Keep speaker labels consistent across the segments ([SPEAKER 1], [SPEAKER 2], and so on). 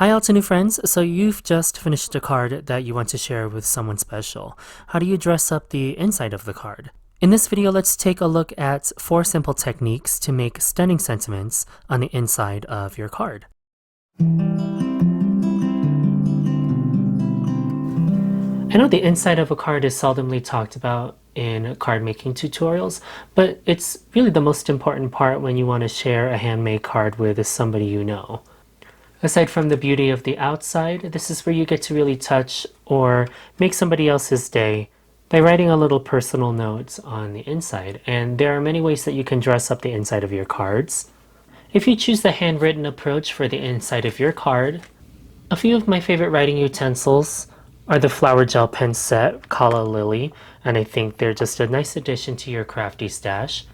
[SPEAKER 1] Hi Altenew friends, so you've just finished a card that you want to share with someone special. How do you dress up the inside of the card? In this video, let's take a look at 4 simple techniques to make stunning sentiments on the inside of your card. I know the inside of a card is seldomly talked about in card making tutorials, but it's really the most important part when you want to share a handmade card with somebody you know. Aside from the beauty of the outside, this is where you get to really touch or make somebody else's day by writing a little personal note on the inside. And there are many ways that you can dress up the inside of your cards. If you choose the handwritten approach for the inside of your card, a few of my favorite writing utensils are the flower gel pen set, Calla Lily, and I think they're just a nice addition to your crafty stash.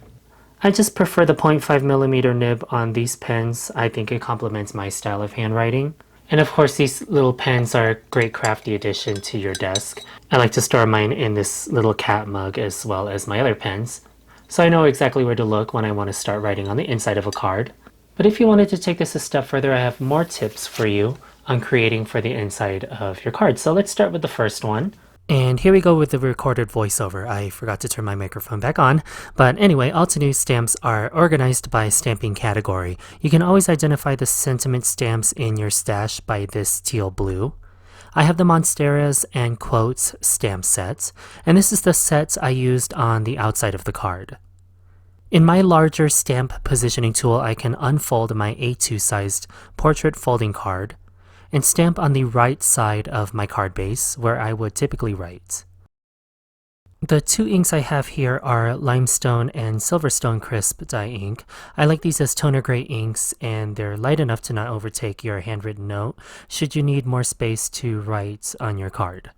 [SPEAKER 1] I just prefer the 0.5mm nib on these pens. I think it complements my style of handwriting. And of course, these little pens are a great crafty addition to your desk. I like to store mine in this little cat mug as well as my other pens, so I know exactly where to look when I want to start writing on the inside of a card. But if you wanted to take this a step further, I have more tips for you on creating for the inside of your card. So let's start with the first one. And here we go with the recorded voiceover. I forgot to turn my microphone back on. But anyway, Altenew stamps are organized by stamping category. You can always identify the sentiment stamps in your stash by this teal blue. I have the Monsteras and Quotes stamp set, and this is the set I used on the outside of the card. In my larger stamp positioning tool, I can unfold my A2 sized portrait folding card and stamp on the right side of my card base where I would typically write. The 2 inks I have here are Limestone and Silverstone Crisp dye ink. I like these as toner gray inks, and they're light enough to not overtake your handwritten note should you need more space to write on your card.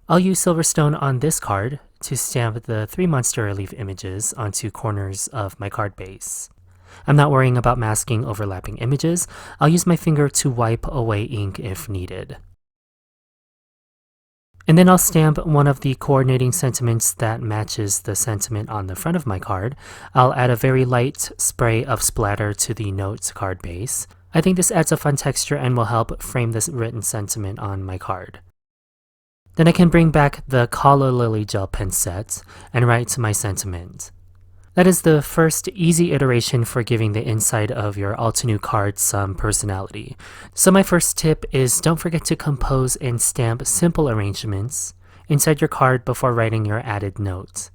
[SPEAKER 1] I'll use Silverstone on this card to stamp the 3 Monstera leaf images onto corners of my card base. I'm not worrying about masking overlapping images. I'll use my finger to wipe away ink if needed. And then I'll stamp one of the coordinating sentiments that matches the sentiment on the front of my card. I'll add a very light spray of splatter to the notes card base. I think this adds a fun texture and will help frame this written sentiment on my card. Then I can bring back the Calla Lily gel pen set and write my sentiment. That is the first easy iteration for giving the inside of your Altenew card some personality. So my first tip is don't forget to compose and stamp simple arrangements inside your card before writing your added note.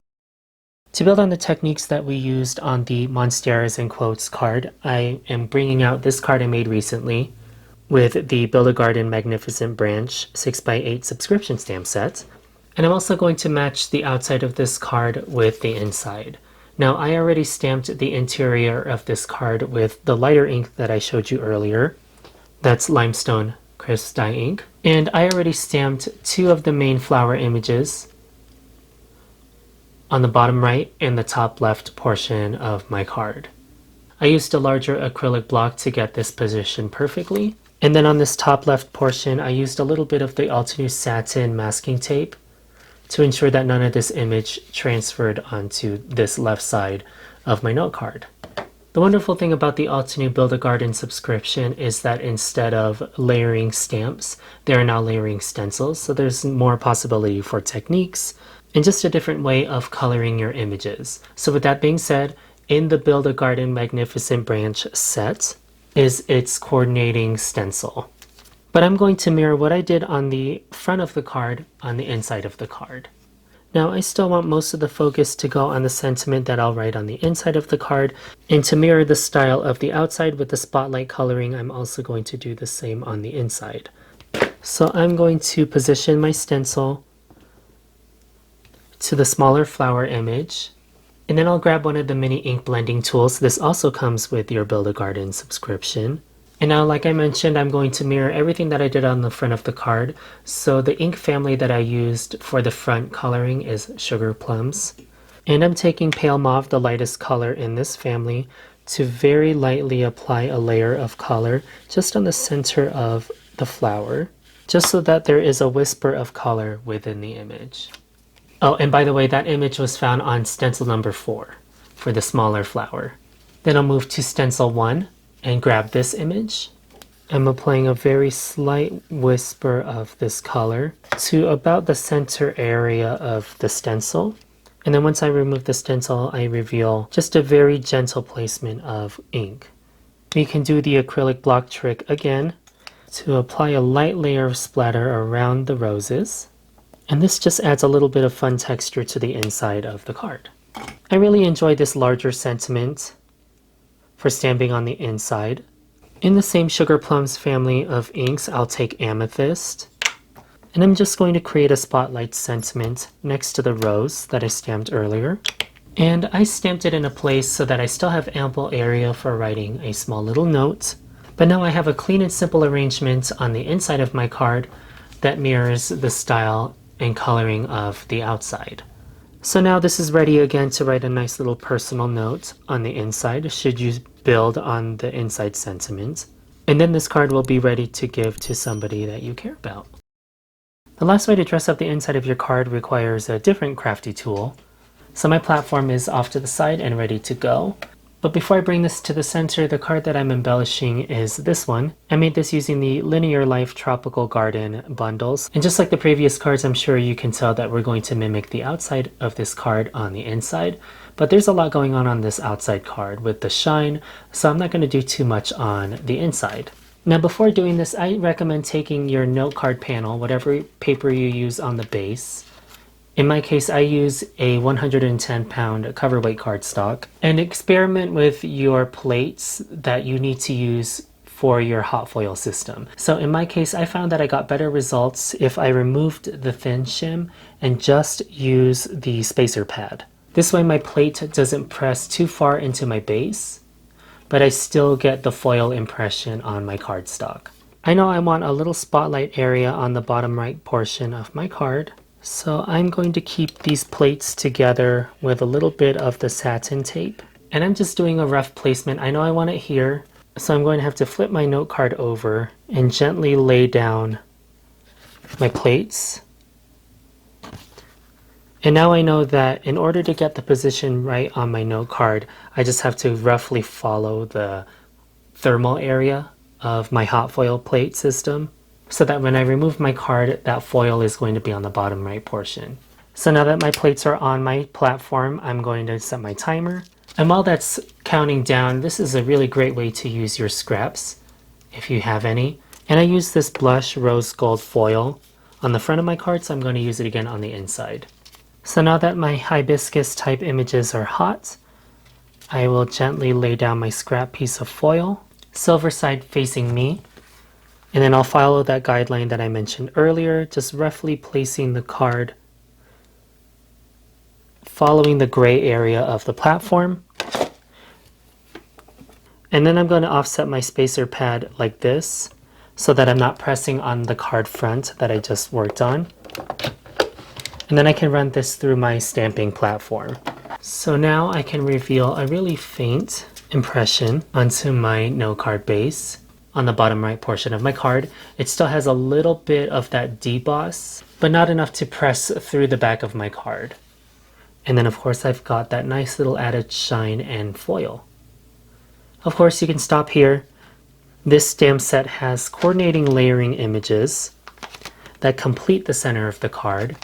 [SPEAKER 1] To build on the techniques that we used on the Monsteras and Quotes card, I am bringing out this card I made recently with the Build a Garden Magnificent Branch 6x8 subscription stamp set. And I'm also going to match the outside of this card with the inside. Now, I already stamped the interior of this card with the lighter ink that I showed you earlier. That's Limestone Crisp dye ink. And I already stamped 2 of the main flower images on the bottom right and the top left portion of my card. I used a larger acrylic block to get this position perfectly. And then on this top left portion, I used a little bit of the Altenew Satin masking tape to ensure that none of this image transferred onto this left side of my note card. The wonderful thing about the Altenew Build a Garden subscription is that instead of layering stamps, they are now layering stencils, so there's more possibility for techniques and just a different way of coloring your images. So with that being said, in the Build a Garden Magnificent Branch set is its coordinating stencil. But I'm going to mirror what I did on the front of the card on the inside of the card. Now I still want most of the focus to go on the sentiment that I'll write on the inside of the card, and to mirror the style of the outside with the spotlight coloring, I'm also going to do the same on the inside. So I'm going to position my stencil to the smaller flower image, and then I'll grab one of the mini ink blending tools. This also comes with your Build a Garden subscription. And now, like I mentioned, I'm going to mirror everything that I did on the front of the card. So the ink family that I used for the front coloring is Sugarplums. And I'm taking Pale Mauve, the lightest color in this family, to very lightly apply a layer of color just on the center of the flower, just so that there is a whisper of color within the image. Oh, and by the way, that image was found on stencil number 4 for the smaller flower. Then I'll move to stencil 1 and grab this image I'm applying a very slight whisper of this color to about the center area of the stencil. And then once I remove the stencil, I reveal just a very gentle placement of ink. We can do the acrylic block trick again to apply a light layer of splatter around the roses. And this just adds a little bit of fun texture to the inside of the card. I really enjoy this larger sentiment for stamping on the inside. In the same Sugarplums family of inks, I'll take Amethyst. And I'm just going to create a spotlight sentiment next to the rose that I stamped earlier. And I stamped it in a place so that I still have ample area for writing a small little note. But now I have a clean and simple arrangement on the inside of my card that mirrors the style and coloring of the outside. So now this is ready again to write a nice little personal note on the inside should you build on the inside sentiment. And then this card will be ready to give to somebody that you care about. The last way to dress up the inside of your card requires a different crafty tool. So my platform is off to the side and ready to go. But before I bring this to the center, the card that I'm embellishing is this one. I made this using the Linear Life Tropical Garden bundles. And just like the previous cards, I'm sure you can tell that we're going to mimic the outside of this card on the inside. But there's a lot going on this outside card with the shine, so I'm not going to do too much on the inside. Now before doing this, I recommend taking your note card panel, whatever paper you use on the base. In my case, I use a 110-pound coverweight cardstock, and experiment with your plates that you need to use for your hot foil system. So in my case, I found that I got better results if I removed the thin shim and just use the spacer pad. This way my plate doesn't press too far into my base, but I still get the foil impression on my cardstock. I know I want a little spotlight area on the bottom right portion of my card. So I'm going to keep these plates together with a little bit of the satin tape. And I'm just doing a rough placement. I know I want it here, so I'm going to have to flip my note card over and gently lay down my plates. And now I know that in order to get the position right on my note card, I just have to roughly follow the thermal area of my hot foil plate system, so that when I remove my card, that foil is going to be on the bottom right portion. So now that my plates are on my platform, I'm going to set my timer. And while that's counting down, this is a really great way to use your scraps, if you have any. And I use this blush rose gold foil on the front of my card, so I'm going to use it again on the inside. So now that my hibiscus type images are hot, I will gently lay down my scrap piece of foil, silver side facing me. And then I'll follow that guideline that I mentioned earlier, just roughly placing the card following the gray area of the platform. And then I'm going to offset my spacer pad like this so that I'm not pressing on the card front that I just worked on. And then I can run this through my stamping platform. So now I can reveal a really faint impression onto my note card base. On the bottom right portion of my card, it still has a little bit of that deboss, but not enough to press through the back of my card. And then of course I've got that nice little added shine and foil. Of course you can stop here. This stamp set has coordinating layering images that complete the center of the card.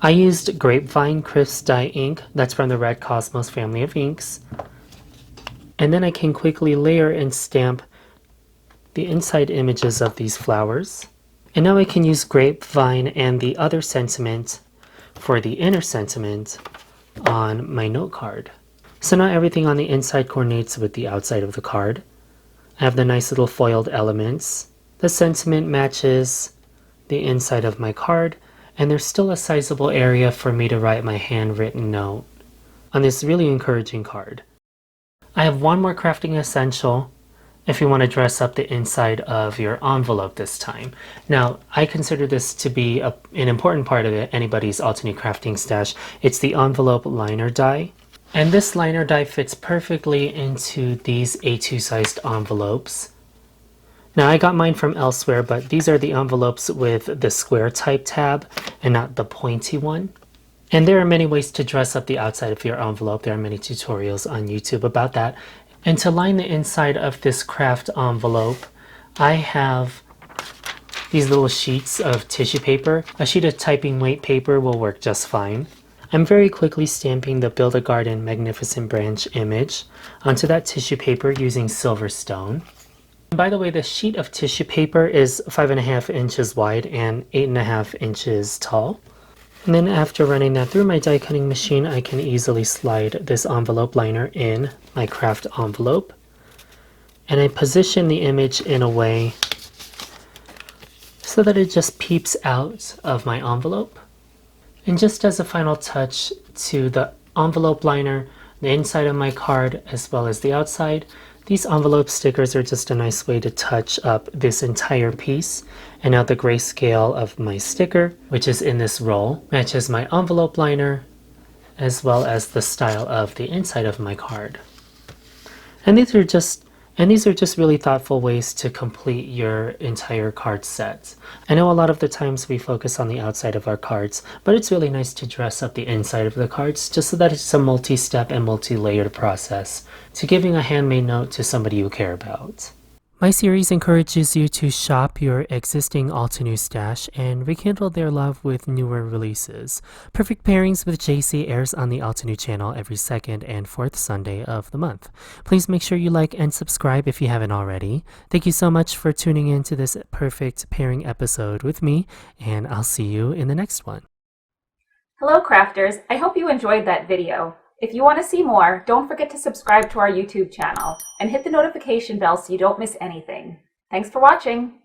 [SPEAKER 1] I used Grapevine Crisp Dye ink, that's from the Red Cosmos family of inks. And then I can quickly layer and stamp the inside images of these flowers. And now I can use Grapevine and the other sentiment for the inner sentiment on my note card. So now everything on the inside coordinates with the outside of the card. I have the nice little foiled elements. The sentiment matches the inside of my card, and there's still a sizable area for me to write my handwritten note on this really encouraging card. I have one more crafting essential if you want to dress up the inside of your envelope this time. Now, I consider this to be an important part of anybody's Altenew crafting stash. It's the envelope liner die. And this liner die fits perfectly into these A2 sized envelopes. Now, I got mine from elsewhere, but these are the envelopes with the square type tab and not the pointy one. And there are many ways to dress up the outside of your envelope. There are many tutorials on YouTube about that. And to line the inside of this craft envelope, I have these little sheets of tissue paper. A sheet of typing weight paper will work just fine. I'm very quickly stamping the Build a Garden Magnificent Branch image onto that tissue paper using Silverstone. And by the way, the sheet of tissue paper is 5.5 inches wide and 8.5 inches tall. And then after running that through my die cutting machine, I can easily slide this envelope liner in my craft envelope. And I position the image in a way so that it just peeps out of my envelope. And just as a final touch to the envelope liner, the inside of my card as well as the outside, these envelope stickers are just a nice way to touch up this entire piece. And now the grayscale of my sticker, which is in this roll, matches my envelope liner as well as the style of the inside of my card. And these are just really thoughtful ways to complete your entire card set. I know a lot of the times we focus on the outside of our cards, but it's really nice to dress up the inside of the cards just so that it's a multi-step and multi-layered process to giving a handmade note to somebody you care about. My series encourages you to shop your existing Altenew stash and rekindle their love with newer releases. Perfect Pairings with Jaycee airs on the Altenew channel every second and fourth Sunday of the month. Please make sure you like and subscribe if you haven't already. Thank you so much for tuning in to this perfect pairing episode with me, and I'll see you in the next one.
[SPEAKER 2] Hello crafters, I hope you enjoyed that video. If you want to see more, don't forget to subscribe to our YouTube channel and hit the notification bell so you don't miss anything. Thanks for watching!